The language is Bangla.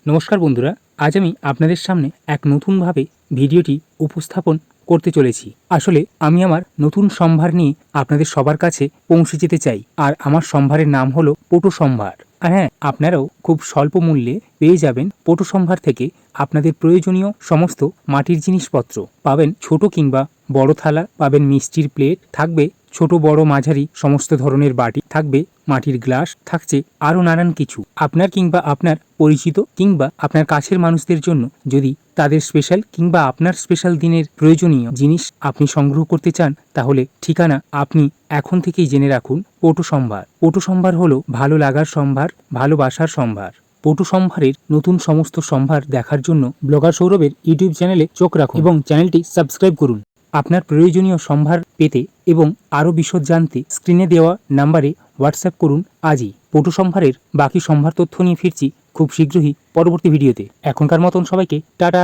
নমস্কার বন্ধুরা, আজ আমি আপনাদের সামনে এক নতুনভাবে ভিডিওটি উপস্থাপন করতে চলেছি। আসলে আমি আমার নতুন সম্ভার নিয়ে আপনাদের সবার কাছে পৌঁছে যেতে চাই। আর আমার সম্ভারের নাম হলো পটু সম্ভার। আর হ্যাঁ, আপনারাও খুব স্বল্প মূল্যে পেয়ে যাবেন পটু সম্ভার থেকে আপনাদের প্রয়োজনীয় সমস্ত মাটির জিনিসপত্র পাবেন। ছোট কিংবা বড় থালা পাবেন, মিষ্টির প্লেট থাকবে, ছোট বড় মাঝারি সমস্ত ধরনের বাটি থাকবে, মাটির গ্লাস থাকছে, আরও নানান কিছু। আপনার কিংবা আপনার পরিচিত কিংবা আপনার কাছের মানুষদের জন্য যদি তাদের স্পেশাল কিংবা আপনার স্পেশাল দিনের প্রয়োজনীয় জিনিস আপনি সংগ্রহ করতে চান, তাহলে ঠিকানা আপনি এখন থেকেই জেনে রাখুন। পটু সম্ভার। পটু সম্ভার হলো ভালো লাগার সম্ভার, ভালোবাসার সম্ভার। পটু সম্ভারের নতুন সমস্ত সম্ভার দেখার জন্য ব্লগার সৌরভের ইউটিউব চ্যানেলে চোখ রাখুন এবং চ্যানেলটি সাবস্ক্রাইব করুন। আপনার প্রয়োজনীয় সম্ভার পেতে এবং আরও বিশদ জানতে স্ক্রিনে দেওয়া নাম্বারে হোয়াটসঅ্যাপ করুন আজই। পটু সম্ভারের বাকি সম্ভার তথ্য নিয়ে ফিরছি খুব শীঘ্রই পরবর্তী ভিডিওতে। এখনকার মতন সবাইকে টাটা।